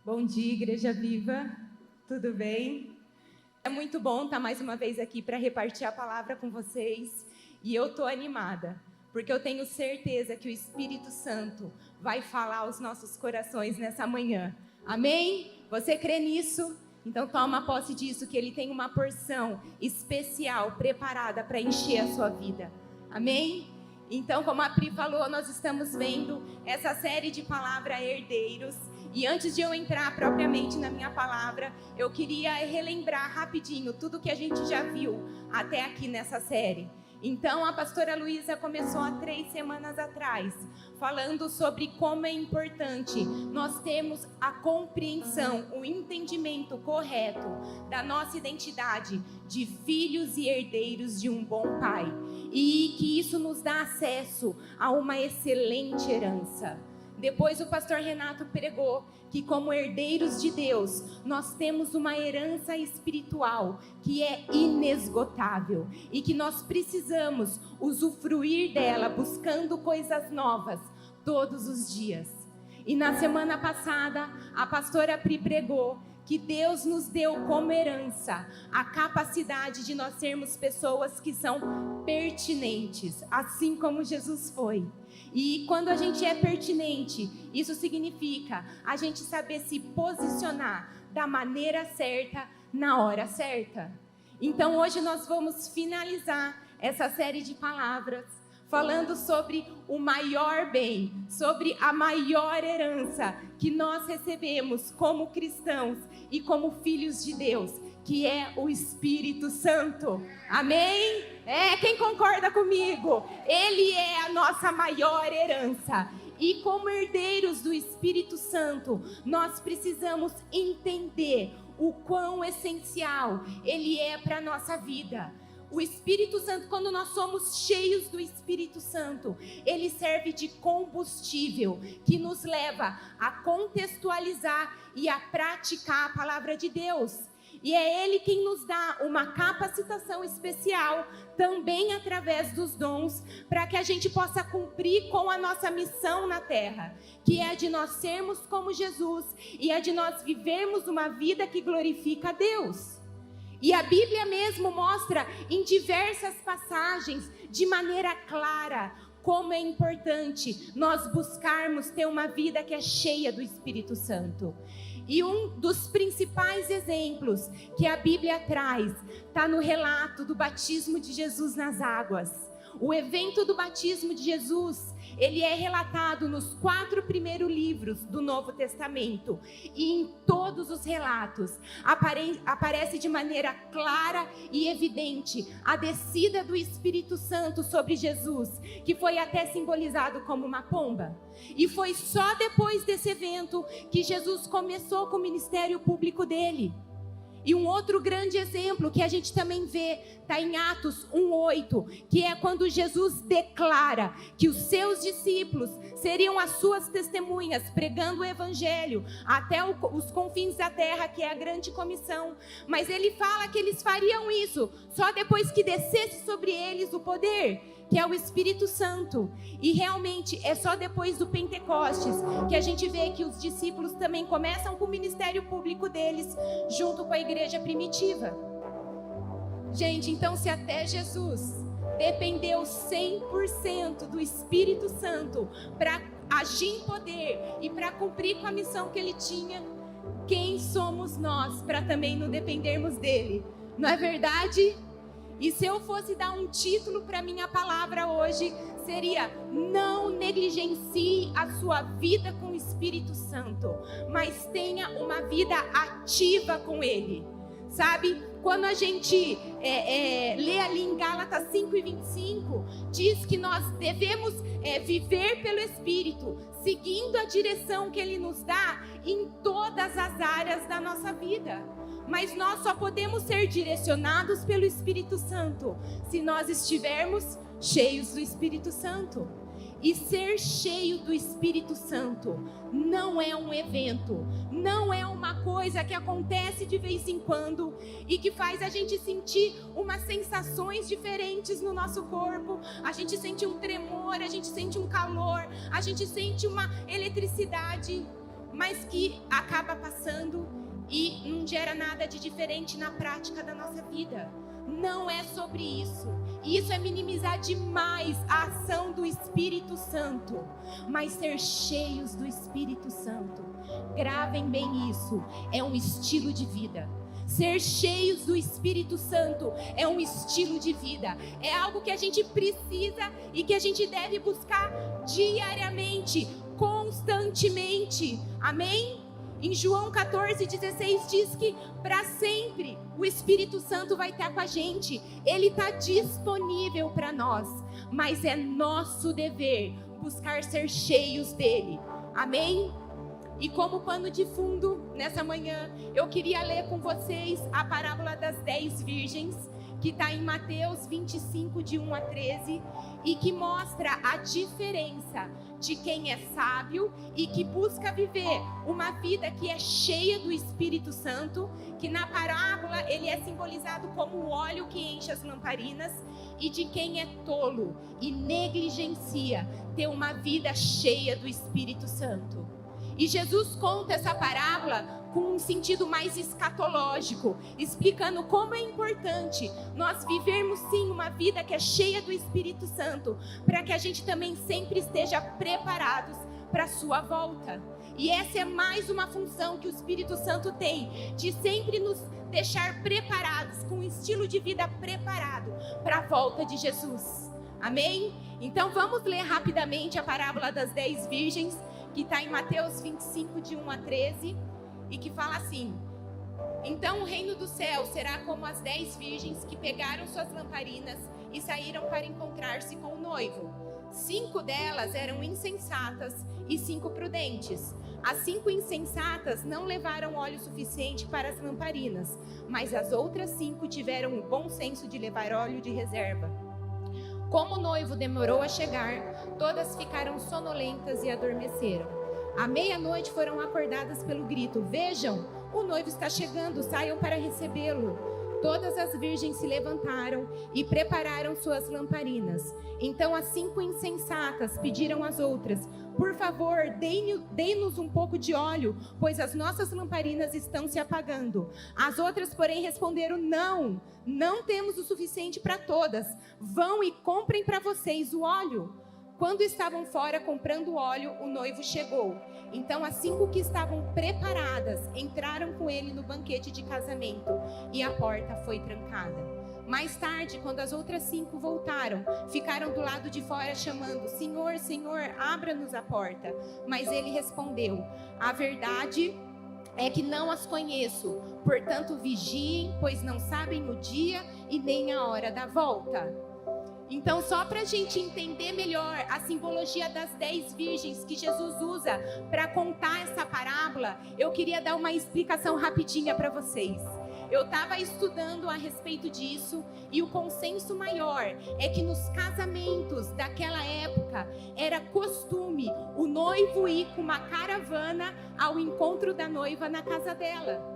Bom dia, Igreja Viva, tudo bem? É muito bom estar mais uma vez aqui para repartir a palavra com vocês e eu estou animada, porque eu tenho certeza que o Espírito Santo vai falar aos nossos corações nessa manhã. Amém? Você crê nisso? Então toma posse disso, que Ele tem uma porção especial preparada para encher a sua vida. Amém? Então, como a Pri falou, nós estamos vendo essa série de palavra Herdeiros. E antes de eu entrar propriamente na minha palavra, eu queria relembrar rapidinho tudo que a gente já viu até aqui nessa série. Então, a pastora Luísa começou há 3 semanas atrás, falando sobre como é importante nós termos a compreensão, o entendimento correto da nossa identidade de filhos e herdeiros de um bom pai. E que isso nos dá acesso a uma excelente herança. Depois o pastor Renato pregou que como herdeiros de Deus, nós temos uma herança espiritual que é inesgotável e que nós precisamos usufruir dela buscando coisas novas todos os dias. E na semana passada, a pastora Pri pregou que Deus nos deu como herança a capacidade de nós sermos pessoas que são pertinentes, assim como Jesus foi. E quando a gente é pertinente, isso significa a gente saber se posicionar da maneira certa, na hora certa. Então hoje nós vamos finalizar essa série de palavras falando sobre o maior bem, sobre a maior herança que nós recebemos como cristãos e como filhos de Deus, que é o Espírito Santo. Amém? Quem concorda comigo? Ele é a nossa maior herança. E como herdeiros do Espírito Santo, nós precisamos entender o quão essencial ele é para a nossa vida. O Espírito Santo, quando nós somos cheios do Espírito Santo, ele serve de combustível que nos leva a contextualizar e a praticar a palavra de Deus. E é ele quem nos dá uma capacitação especial, também através dos dons, para que a gente possa cumprir com a nossa missão na terra, que é a de nós sermos como Jesus e a de nós vivermos uma vida que glorifica a Deus. E a Bíblia mesmo mostra em diversas passagens, de maneira clara, como é importante nós buscarmos ter uma vida que é cheia do Espírito Santo. E um dos principais exemplos que a Bíblia traz está no relato do batismo de Jesus nas águas. O evento do batismo de Jesus, ele é relatado nos 4 primeiros livros do Novo Testamento. E em todos os relatos aparece de maneira clara e evidente a descida do Espírito Santo sobre Jesus, que foi até simbolizado como uma pomba. E foi só depois desse evento que Jesus começou com o ministério público dele. E um outro grande exemplo que a gente também vê está em Atos 1:8, que é quando Jesus declara que os seus discípulos seriam as suas testemunhas, pregando o evangelho até os confins da terra, que é a grande comissão. Mas ele fala que eles fariam isso só depois que descesse sobre eles o poder, que é o Espírito Santo. E realmente é só depois do Pentecostes que a gente vê que os discípulos também começam com o ministério público deles, junto com a igreja primitiva. Gente, então se até Jesus dependeu 100% do Espírito Santo para agir em poder e para cumprir com a missão que ele tinha, quem somos nós para também não dependermos dele? Não é verdade? E se eu fosse dar um título para minha palavra hoje, seria: não negligencie a sua vida com o Espírito Santo, mas tenha uma vida ativa com ele. Sabe, quando a gente lê ali em Gálatas 5:25, diz que nós devemos viver pelo Espírito, seguindo a direção que ele nos dá em todas as áreas da nossa vida. Mas nós só podemos ser direcionados pelo Espírito Santo se nós estivermos cheios do Espírito Santo. E ser cheio do Espírito Santo não é um evento, não é uma coisa que acontece de vez em quando e que faz a gente sentir umas sensações diferentes no nosso corpo. A gente sente um tremor, a gente sente um calor, a gente sente uma eletricidade, mas que acaba passando. gera nada de diferente na prática da nossa vida. Não é sobre isso. E isso é minimizar demais a ação do Espírito Santo. Mas ser cheios do Espírito Santo, gravem bem isso, é um estilo de vida. Ser cheios do Espírito Santo é um estilo de vida. É algo que a gente precisa e que a gente deve buscar diariamente, constantemente. Amém? Em João 14,16 diz que para sempre o Espírito Santo vai estar com a gente. Ele está disponível para nós. Mas é nosso dever buscar ser cheios dele. Amém? E como pano de fundo, nessa manhã, eu queria ler com vocês a parábola das 10 virgens, que está em Mateus 25, de 1 a 13, e que mostra a diferença de quem é sábio e que busca viver uma vida que é cheia do Espírito Santo, que na parábola ele é simbolizado como o óleo que enche as lamparinas, e de quem é tolo e negligencia ter uma vida cheia do Espírito Santo. E Jesus conta essa parábola com um sentido mais escatológico, explicando como é importante nós vivermos sim uma vida que é cheia do Espírito Santo, para que a gente também sempre esteja preparados para a sua volta. E essa é mais uma função que o Espírito Santo tem, de sempre nos deixar preparados, com um estilo de vida preparado para a volta de Jesus. Amém? Então vamos ler rapidamente a parábola das 10 virgens, que está em Mateus 25, de 1 a 13, e que fala assim: então o reino do céu será como as 10 virgens que pegaram suas lamparinas e saíram para encontrar-se com o noivo. 5 delas eram insensatas e 5 prudentes. As 5 insensatas não levaram óleo suficiente para as lamparinas, mas as outras 5 tiveram o bom senso de levar óleo de reserva. Como o noivo demorou a chegar, todas ficaram sonolentas e adormeceram. À meia-noite foram acordadas pelo grito: vejam, o noivo está chegando, saiam para recebê-lo. Todas as virgens se levantaram e prepararam suas lamparinas. Então as 5 insensatas pediram às outras: por favor, dê-nos um pouco de óleo, pois as nossas lamparinas estão se apagando. As outras, porém, responderam: não temos o suficiente para todas. Vão e comprem para vocês o óleo. Quando estavam fora comprando óleo, o noivo chegou. Então as 5 que estavam preparadas entraram com ele no banquete de casamento e a porta foi trancada. Mais tarde, quando as outras 5 voltaram, ficaram do lado de fora chamando: Senhor, Senhor, abra-nos a porta. Mas ele respondeu: a verdade é que não as conheço. Portanto, vigiem, pois não sabem o dia e nem a hora da volta. Então, só para a gente entender melhor a simbologia das 10 virgens que Jesus usa para contar essa parábola, eu queria dar uma explicação rapidinha para vocês. Eu estava estudando a respeito disso e o consenso maior é que nos casamentos daquela época era costume o noivo ir com uma caravana ao encontro da noiva na casa dela.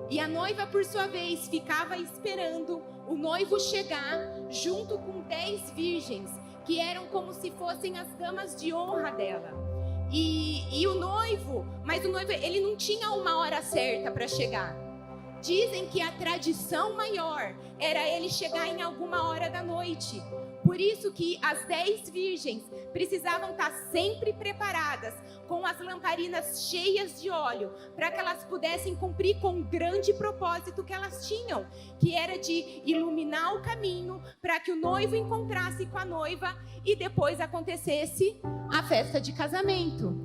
E a noiva, por sua vez, ficava esperando o noivo chegar junto com 10 virgens, que eram como se fossem as damas de honra dela. E o noivo, ele não tinha uma hora certa para chegar. Dizem que a tradição maior era ele chegar em alguma hora da noite. Por isso que as 10 virgens precisavam estar sempre preparadas, com as lamparinas cheias de óleo, para que elas pudessem cumprir com o grande propósito que elas tinham, que era de iluminar o caminho para que o noivo encontrasse com a noiva e depois acontecesse a festa de casamento.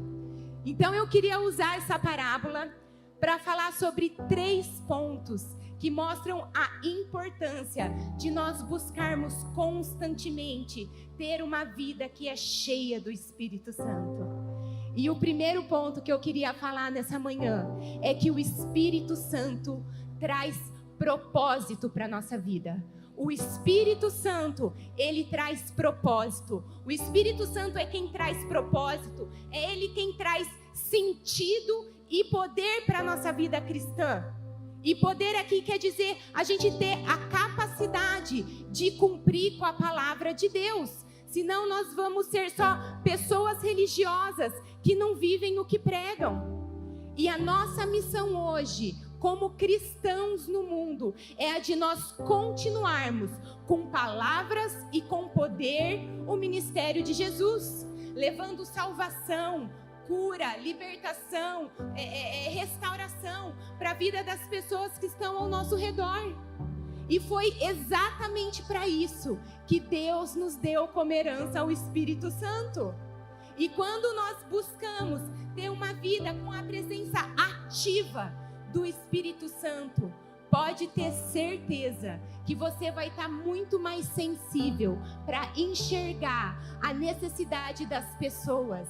Então eu queria usar essa parábola para falar sobre 3 pontos que mostram a importância de nós buscarmos constantemente ter uma vida que é cheia do Espírito Santo. E o primeiro ponto que eu queria falar nessa manhã é que o Espírito Santo traz propósito para a nossa vida. O Espírito Santo, ele traz propósito. O Espírito Santo é quem traz propósito, é ele quem traz sentido e poder para a nossa vida cristã. E poder aqui quer dizer a gente ter a capacidade de cumprir com a palavra de Deus. Senão nós vamos ser só pessoas religiosas que não vivem o que pregam. E a nossa missão hoje, como cristãos no mundo, é a de nós continuarmos com palavras e com poder o ministério de Jesus, levando salvação, cura, libertação, restauração para a vida das pessoas que estão ao nosso redor. E foi exatamente para isso que Deus nos deu como herança o Espírito Santo. E quando nós buscamos ter uma vida com a presença ativa do Espírito Santo, pode ter certeza que você vai estar muito mais sensível para enxergar a necessidade das pessoas.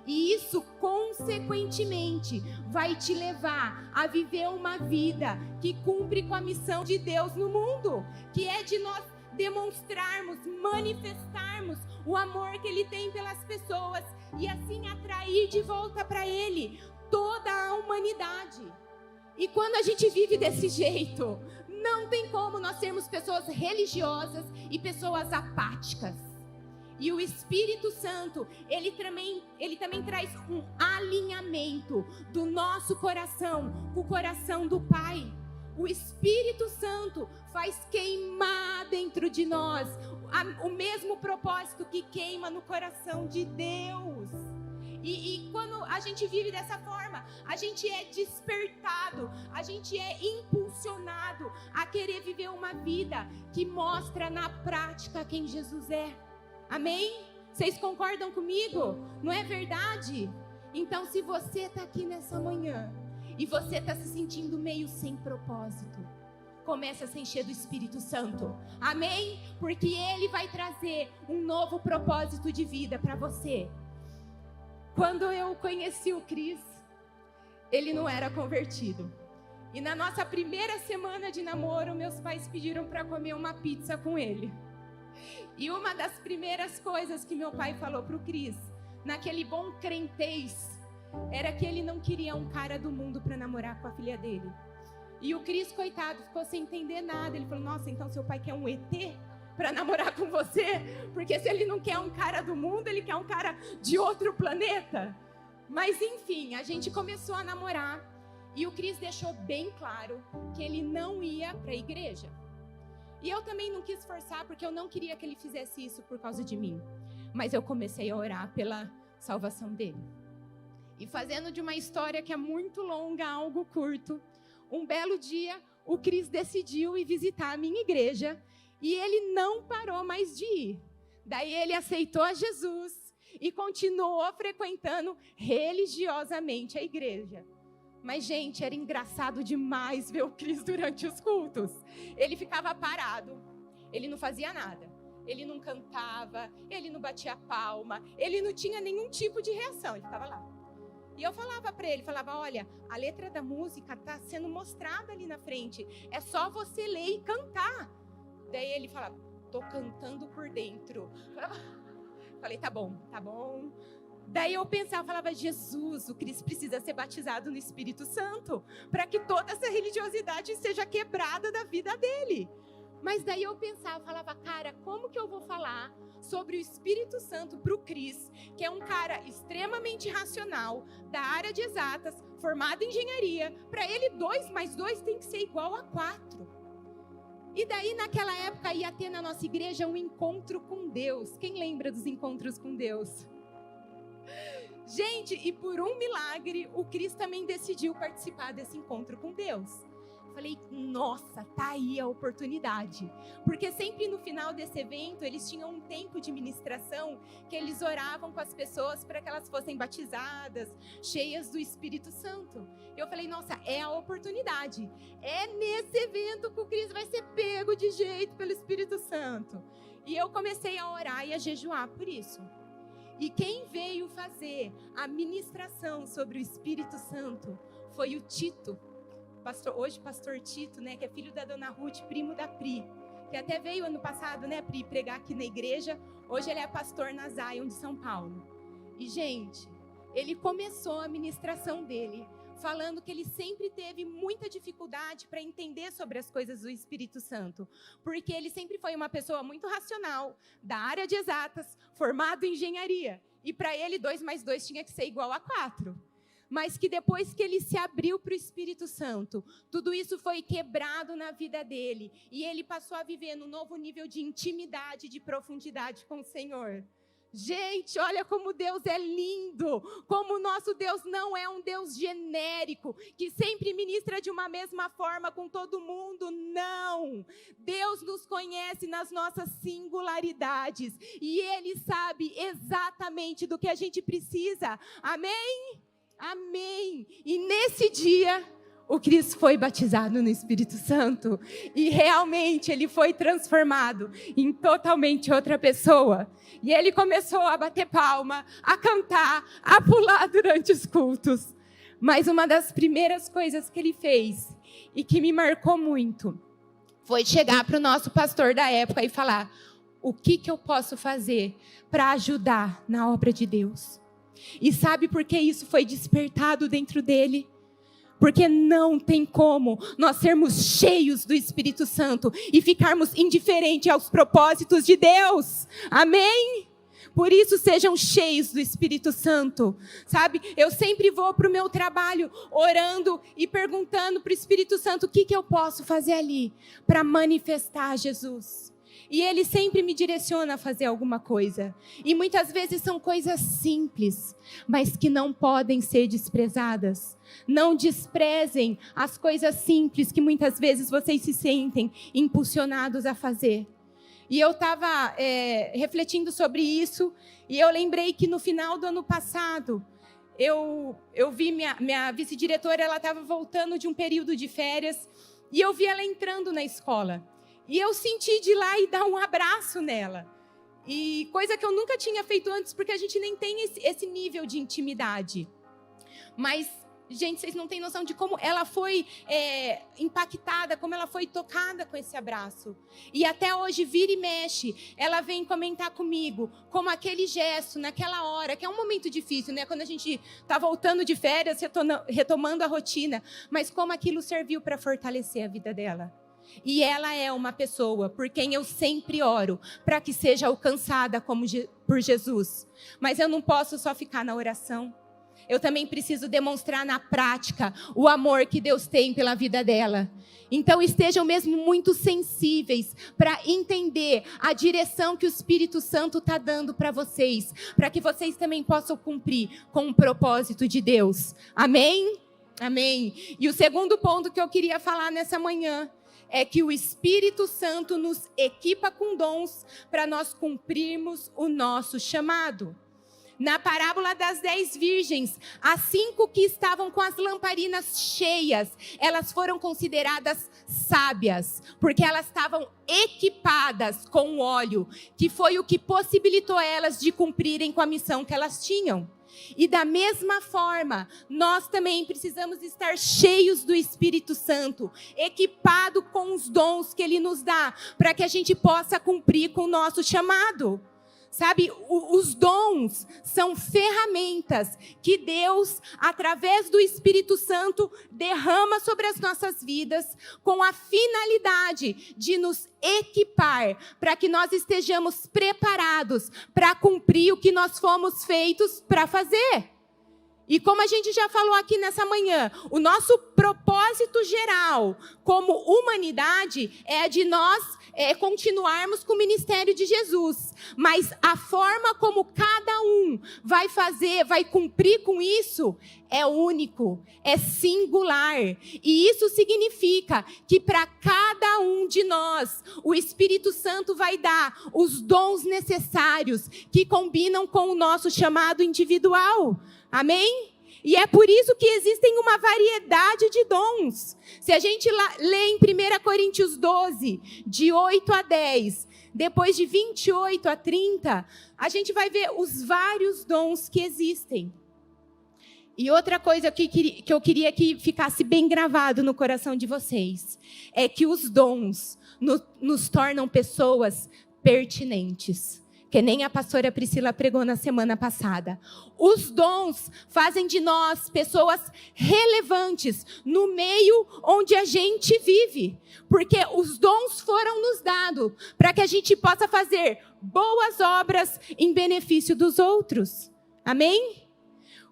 E isso, consequentemente, vai te levar a viver uma vida que cumpre com a missão de Deus no mundo, que é de nós demonstrarmos, manifestarmos o amor que Ele tem pelas pessoas e assim atrair de volta para Ele toda a humanidade. E quando a gente vive desse jeito, não tem como nós sermos pessoas religiosas e pessoas apáticas. E o Espírito Santo, ele também traz um alinhamento do nosso coração com o coração do Pai. O Espírito Santo faz queimar dentro de nós o mesmo propósito que queima no coração de Deus. E quando a gente vive dessa forma, a gente é despertado, a gente é impulsionado a querer viver uma vida que mostra na prática quem Jesus é. Amém? Vocês concordam comigo? Não é verdade? Então, se você está aqui nessa manhã e você está se sentindo meio sem propósito, comece a se encher do Espírito Santo. Amém? Porque Ele vai trazer um novo propósito de vida para você. Quando eu conheci o Cris, ele não era convertido. E na nossa primeira semana de namoro, meus pais pediram para comer uma pizza com ele. E uma das primeiras coisas que meu pai falou para o Cris, naquele bom crentez, era que ele não queria um cara do mundo para namorar com a filha dele. E o Cris, coitado, ficou sem entender nada. Ele falou, nossa, então seu pai quer um ET para namorar com você? Porque se ele não quer um cara do mundo, ele quer um cara de outro planeta. Mas enfim, a gente começou a namorar. E o Cris deixou bem claro que ele não ia para a igreja. E eu também não quis forçar, porque eu não queria que ele fizesse isso por causa de mim. Mas eu comecei a orar pela salvação dele. E fazendo de uma história que é muito longa, algo curto, um belo dia, o Cris decidiu ir visitar a minha igreja e ele não parou mais de ir. Daí ele aceitou a Jesus e continuou frequentando religiosamente a igreja. Mas, gente, era engraçado demais ver o Cris durante os cultos. Ele ficava parado, ele não fazia nada. Ele não cantava, ele não batia palma, ele não tinha nenhum tipo de reação, ele ficava lá. E eu falava para ele, olha, a letra da música está sendo mostrada ali na frente, é só você ler e cantar. Daí ele falava, tô cantando por dentro. Falei, tá bom. Daí eu falava, Jesus, o Cris precisa ser batizado no Espírito Santo, para que toda essa religiosidade seja quebrada da vida dele. Mas daí eu falava, cara, como que eu vou falar sobre o Espírito Santo para o Cris, que é um cara extremamente racional, da área de exatas, formado em engenharia, para ele 2 mais 2 tem que ser igual a 4. E daí naquela época ia ter na nossa igreja um encontro com Deus. Quem lembra dos encontros com Deus? Gente, e por um milagre, o Cris também decidiu participar desse encontro com Deus. Falei, nossa, tá aí a oportunidade. Porque sempre no final desse evento, eles tinham um tempo de ministração que eles oravam com as pessoas para que elas fossem batizadas, cheias do Espírito Santo. Eu falei, nossa, é a oportunidade. É nesse evento que o Cris vai ser pego de jeito pelo Espírito Santo. E eu comecei a orar e a jejuar por isso. E quem veio fazer a ministração sobre o Espírito Santo foi o Tito. Hoje pastor Tito, né, que é filho da dona Ruth, primo da Pri, que até veio ano passado, né, Pri, pregar aqui na igreja. Hoje ele é pastor na Zion de São Paulo. E, gente, ele começou a ministração dele falando que ele sempre teve muita dificuldade para entender sobre as coisas do Espírito Santo, porque ele sempre foi uma pessoa muito racional, da área de exatas, formado em engenharia, e para ele 2 mais 2 tinha que ser igual a 4. mas que depois que ele se abriu para o Espírito Santo, tudo isso foi quebrado na vida dele, e ele passou a viver num novo nível de intimidade, de profundidade com o Senhor. Gente, olha como Deus é lindo, como o nosso Deus não é um Deus genérico, que sempre ministra de uma mesma forma com todo mundo, não. Deus nos conhece nas nossas singularidades, e Ele sabe exatamente do que a gente precisa, amém? Amém. E nesse dia, o Cris foi batizado no Espírito Santo, e realmente ele foi transformado em totalmente outra pessoa. E ele começou a bater palma, a cantar, a pular durante os cultos. Mas uma das primeiras coisas que ele fez, e que me marcou muito, foi chegar para o nosso pastor da época e falar: o que eu posso fazer para ajudar na obra de Deus? E sabe por que isso foi despertado dentro dele? Porque não tem como nós sermos cheios do Espírito Santo e ficarmos indiferentes aos propósitos de Deus. Amém? Por isso, sejam cheios do Espírito Santo. Sabe, eu sempre vou para o meu trabalho orando e perguntando para o Espírito Santo o que eu posso fazer ali para manifestar Jesus. E Ele sempre me direciona a fazer alguma coisa. E muitas vezes são coisas simples, mas que não podem ser desprezadas. Não desprezem as coisas simples que muitas vezes vocês se sentem impulsionados a fazer. E eu estava refletindo sobre isso, e eu lembrei que no final do ano passado, eu vi minha vice-diretora, ela estava voltando de um período de férias, e eu vi ela entrando na escola. E eu senti de ir lá e dar um abraço nela. E coisa que eu nunca tinha feito antes, porque a gente nem tem esse nível de intimidade. Mas, gente, vocês não têm noção de como ela foi impactada, como ela foi tocada com esse abraço. E até hoje, vira e mexe, ela vem comentar comigo, como aquele gesto, naquela hora, que é um momento difícil, né? Quando a gente está voltando de férias, retomando a rotina, mas como aquilo serviu para fortalecer a vida dela. E ela é uma pessoa por quem eu sempre oro, para que seja alcançada por Jesus. Mas eu não posso só ficar na oração. Eu também preciso demonstrar na prática o amor que Deus tem pela vida dela. Então estejam mesmo muito sensíveis para entender a direção que o Espírito Santo está dando para vocês, para que vocês também possam cumprir com o propósito de Deus. Amém? Amém. E o segundo ponto que eu queria falar nessa manhã é que o Espírito Santo nos equipa com dons para nós cumprirmos o nosso chamado. Na parábola das 10 virgens, as 5 que estavam com as lamparinas cheias, elas foram consideradas sábias, porque elas estavam equipadas com o óleo, que foi o que possibilitou elas de cumprirem com a missão que elas tinham. E da mesma forma, nós também precisamos estar cheios do Espírito Santo, equipado com os dons que Ele nos dá, para que a gente possa cumprir com o nosso chamado. Sabe, os dons são ferramentas que Deus, através do Espírito Santo, derrama sobre as nossas vidas com a finalidade de nos equipar para que nós estejamos preparados para cumprir o que nós fomos feitos para fazer. E como a gente já falou aqui nessa manhã, o nosso propósito geral como humanidade é de nós continuarmos com o ministério de Jesus. Mas a forma como cada um vai fazer, vai cumprir com isso, é único, é singular. E isso significa que para cada um de nós, o Espírito Santo vai dar os dons necessários que combinam com o nosso chamado individual. Amém? E é por isso que existem uma variedade de dons. Se a gente lê em 1 Coríntios 12, de 8 a 10, depois de 28 a 30, a gente vai ver os vários dons que existem. E outra coisa que eu queria que ficasse bem gravado no coração de vocês, é que os dons nos tornam pessoas pertinentes. Que nem a pastora Priscila pregou na semana passada. Os dons fazem de nós pessoas relevantes no meio onde a gente vive. Porque os dons foram nos dados para que a gente possa fazer boas obras em benefício dos outros. Amém?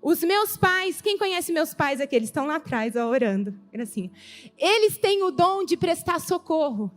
Os meus pais, quem conhece meus pais aqui? Eles estão lá atrás, ó, orando. Assim. Eles têm o dom de prestar socorro.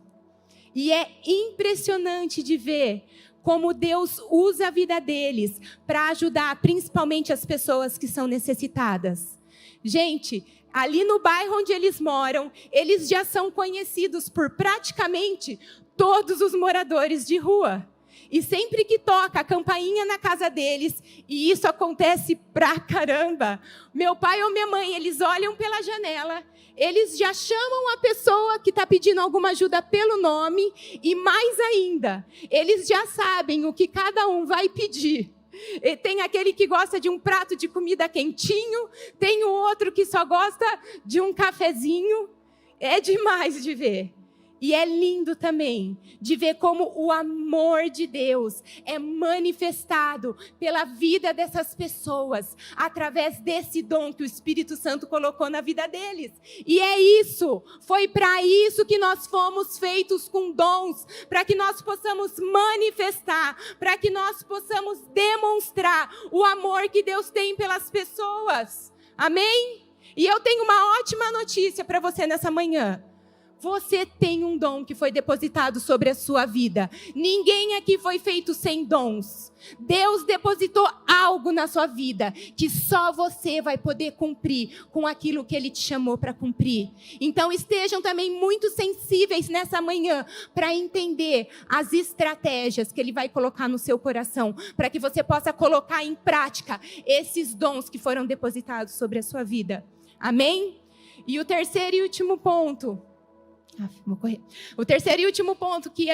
E é impressionante de ver como Deus usa a vida deles para ajudar principalmente as pessoas que são necessitadas. Gente, ali no bairro onde eles moram, eles já são conhecidos por praticamente todos os moradores de rua. E sempre que toca a campainha na casa deles, e isso acontece pra caramba, meu pai ou minha mãe, eles olham pela janela, eles já chamam a pessoa que está pedindo alguma ajuda pelo nome, e mais ainda, eles já sabem o que cada um vai pedir. E tem aquele que gosta de um prato de comida quentinho, tem o outro que só gosta de um cafezinho. É demais de ver. E é lindo também de ver como o amor de Deus é manifestado pela vida dessas pessoas, através desse dom que o Espírito Santo colocou na vida deles. E é isso, foi para isso que nós fomos feitos com dons, para que nós possamos manifestar, para que nós possamos demonstrar o amor que Deus tem pelas pessoas. Amém? E eu tenho uma ótima notícia para você nessa manhã. Você tem um dom que foi depositado sobre a sua vida. Ninguém aqui foi feito sem dons. Deus depositou algo na sua vida que só você vai poder cumprir com aquilo que Ele te chamou para cumprir. Então estejam também muito sensíveis nessa manhã para entender as estratégias que Ele vai colocar no seu coração, para que você possa colocar em prática esses dons que foram depositados sobre a sua vida. Amém? E o terceiro e último ponto. Vou correr. O terceiro e último ponto que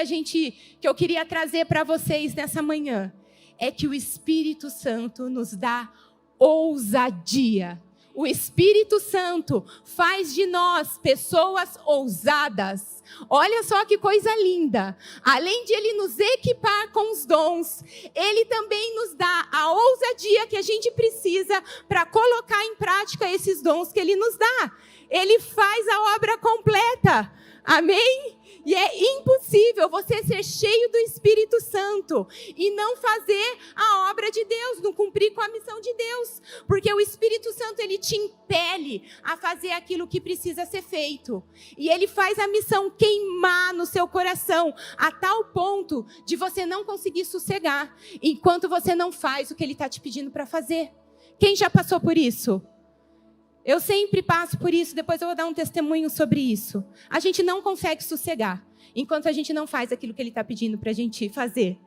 eu queria trazer para vocês nessa manhã é que o Espírito Santo nos dá ousadia. O Espírito Santo faz de nós pessoas ousadas. Olha só que coisa linda. Além de Ele nos equipar com os dons, Ele também nos dá a ousadia que a gente precisa para colocar em prática esses dons que Ele nos dá. Ele faz a obra completa. Amém? E é impossível você ser cheio do Espírito Santo e não fazer a obra de Deus, não cumprir com a missão de Deus. Porque o Espírito Santo, ele te impele a fazer aquilo que precisa ser feito. E ele faz a missão queimar no seu coração, a tal ponto de você não conseguir sossegar, enquanto você não faz o que ele está te pedindo para fazer. Quem já passou por isso? Eu sempre passo por isso, depois eu vou dar um testemunho sobre isso. A gente não consegue sossegar, enquanto a gente não faz aquilo que Ele está pedindo para a gente fazer.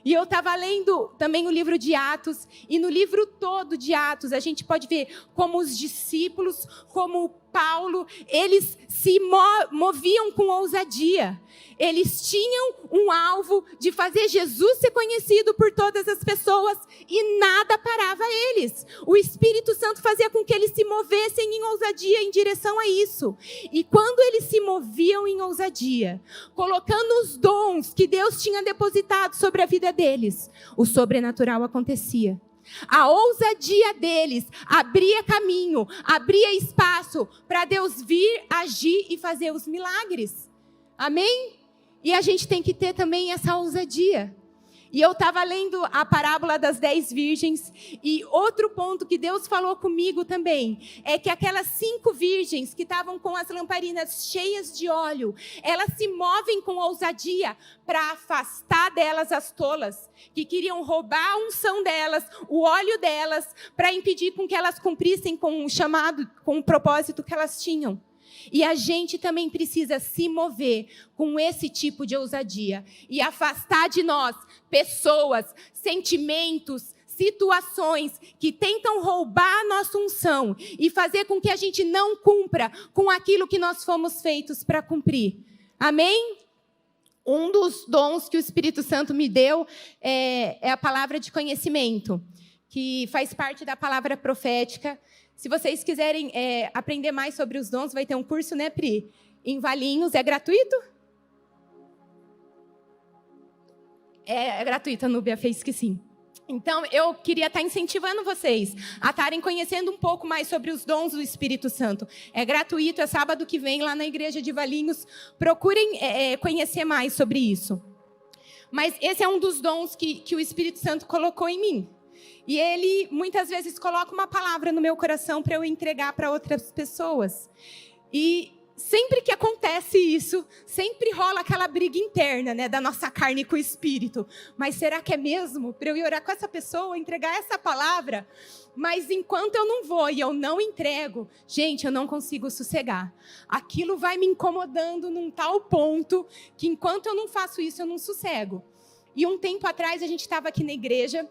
E eu estava lendo também o livro de Atos, e no livro todo de Atos, a gente pode ver como os discípulos, como Paulo, eles se moviam com ousadia. Eles tinham um alvo de fazer Jesus ser conhecido por todas as pessoas e nada parava eles. O Espírito Santo fazia com que eles se movessem em ousadia em direção a isso. E quando eles se moviam em ousadia, colocando os dons que Deus tinha depositado sobre a vida deles, o sobrenatural acontecia. A ousadia deles abria caminho, abria espaço para Deus vir, agir e fazer os milagres. Amém? E a gente tem que ter também essa ousadia. E eu estava lendo a parábola das 10 virgens, e outro ponto que Deus falou comigo também, é que aquelas 5 virgens que estavam com as lamparinas cheias de óleo, elas se movem com ousadia para afastar delas as tolas, que queriam roubar a unção delas, o óleo delas, para impedir com que elas cumprissem com o chamado, com o propósito que elas tinham. E a gente também precisa se mover com esse tipo de ousadia e afastar de nós pessoas, sentimentos, situações que tentam roubar a nossa unção e fazer com que a gente não cumpra com aquilo que nós fomos feitos para cumprir. Amém? Um dos dons que o Espírito Santo me deu é a palavra de conhecimento, que faz parte da palavra profética. Se vocês quiserem aprender mais sobre os dons, vai ter um curso, né, Pri? Em Valinhos. É gratuito? É gratuito, a Núbia fez que sim. Então, eu queria estar incentivando vocês a estarem conhecendo um pouco mais sobre os dons do Espírito Santo. É gratuito, é sábado que vem, lá na igreja de Valinhos. Procurem conhecer mais sobre isso. Mas esse é um dos dons que o Espírito Santo colocou em mim. E Ele muitas vezes coloca uma palavra no meu coração para eu entregar para outras pessoas. E sempre que acontece isso, sempre rola aquela briga interna, né, da nossa carne com o espírito. Mas será que é mesmo para eu ir orar com essa pessoa, entregar essa palavra? Mas enquanto eu não vou e eu não entrego, gente, eu não consigo sossegar. Aquilo vai me incomodando num tal ponto que enquanto eu não faço isso, eu não sossego. E um tempo atrás a gente estava aqui na igreja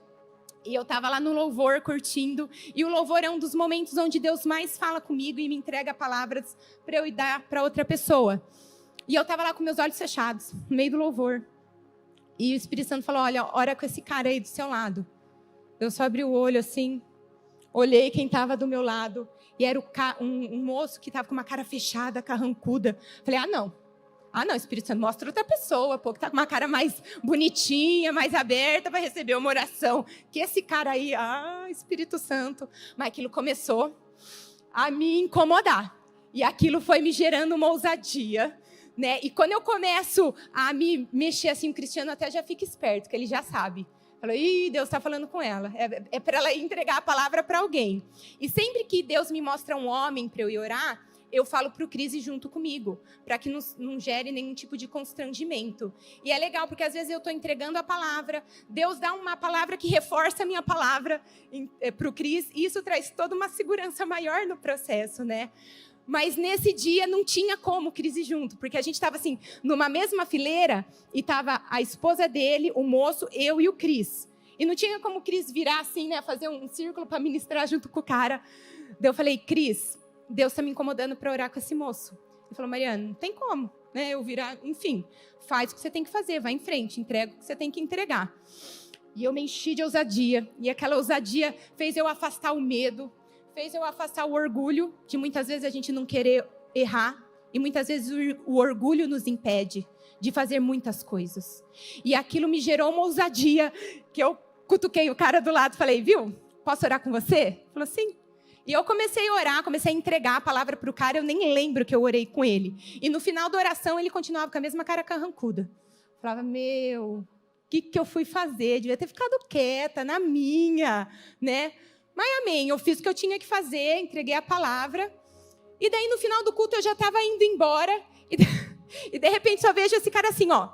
e eu estava lá no louvor curtindo. E o louvor é um dos momentos onde Deus mais fala comigo e me entrega palavras para eu ir dar para outra pessoa. E eu estava lá com meus olhos fechados, no meio do louvor. E o Espírito Santo falou, olha, ora com esse cara aí do seu lado. Eu só abri o olho assim, olhei quem estava do meu lado. E era um moço que estava com uma cara fechada, carrancuda. Falei, Ah, não, Espírito Santo, mostra outra pessoa, pô, que tá com uma cara mais bonitinha, mais aberta para receber uma oração. Que esse cara aí, Espírito Santo. Mas aquilo começou a me incomodar. E aquilo foi me gerando uma ousadia, né? E quando eu começo a me mexer assim, o Cristiano até já fica esperto, que ele já sabe. Falou, Deus está falando com ela. É para ela entregar a palavra para alguém. E sempre que Deus me mostra um homem para eu ir orar, eu falo para o Cris ir junto comigo, para que não gere nenhum tipo de constrangimento. E é legal, porque às vezes eu estou entregando a palavra, Deus dá uma palavra que reforça a minha palavra para o Cris, e isso traz toda uma segurança maior no processo, né? Mas nesse dia não tinha como o Cris ir junto, porque a gente estava assim, numa mesma fileira, e estava a esposa dele, o moço, eu e o Cris. E não tinha como o Cris virar assim, né, fazer um círculo para ministrar junto com o cara. Daí eu falei, Cris, Deus está me incomodando para orar com esse moço. Ele falou, Mariana, não tem como, né? Eu virar, enfim, faz o que você tem que fazer, vai em frente, entrega o que você tem que entregar. E eu me enchi de ousadia, e aquela ousadia fez eu afastar o medo, fez eu afastar o orgulho, de muitas vezes a gente não querer errar, e muitas vezes o orgulho nos impede de fazer muitas coisas. E aquilo me gerou uma ousadia, que eu cutuquei o cara do lado e falei, viu, posso orar com você? Ele falou, sim. E eu comecei a orar, comecei a entregar a palavra para o cara, eu nem lembro que eu orei com ele. E no final da oração, ele continuava com a mesma cara carrancuda. Eu falava, o que eu fui fazer? Devia ter ficado quieta, na minha, né? Mas amém, eu fiz o que eu tinha que fazer, entreguei a palavra. E daí, no final do culto, eu já estava indo embora. E de repente, só vejo esse cara assim, ó.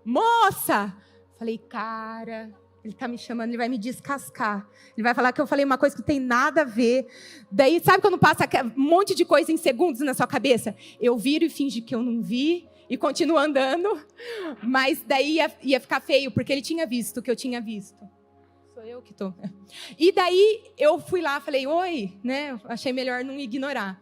Moça! Falei, cara... Ele está me chamando, ele vai me descascar. Ele vai falar que eu falei uma coisa que não tem nada a ver. Daí, sabe quando passa um monte de coisa em segundos na sua cabeça? Eu viro e fingi que eu não vi e continuo andando. Mas daí ia ficar feio, porque ele tinha visto o que eu tinha visto. Sou eu que estou. E daí eu fui lá, falei, oi, né? Achei melhor não ignorar.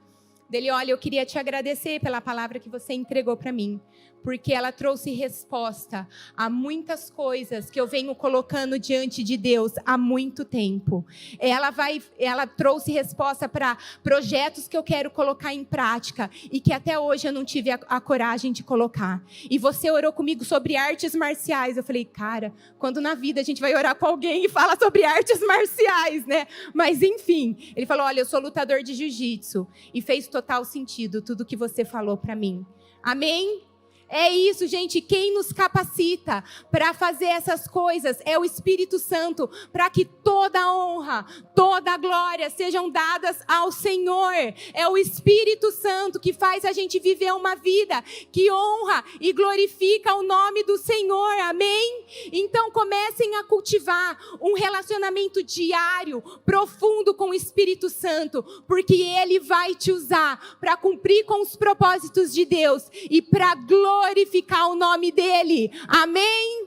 Dele, olha, eu queria te agradecer pela palavra que você entregou para mim, porque ela trouxe resposta a muitas coisas que eu venho colocando diante de Deus há muito tempo. Ela trouxe resposta para projetos que eu quero colocar em prática e que até hoje eu não tive a coragem de colocar. E você orou comigo sobre artes marciais. Eu falei, cara, quando na vida a gente vai orar com alguém e fala sobre artes marciais, né? Mas enfim, ele falou, olha, eu sou lutador de jiu-jitsu e fez total sentido tudo que você falou para mim. Amém? É isso, gente, quem nos capacita para fazer essas coisas é o Espírito Santo, para que toda a honra, toda a glória sejam dadas ao Senhor. É o Espírito Santo que faz a gente viver uma vida que honra e glorifica o nome do Senhor, amém? Então comecem a cultivar um relacionamento diário, profundo com o Espírito Santo, porque Ele vai te usar para cumprir com os propósitos de Deus e para glorificar o nome dEle, amém?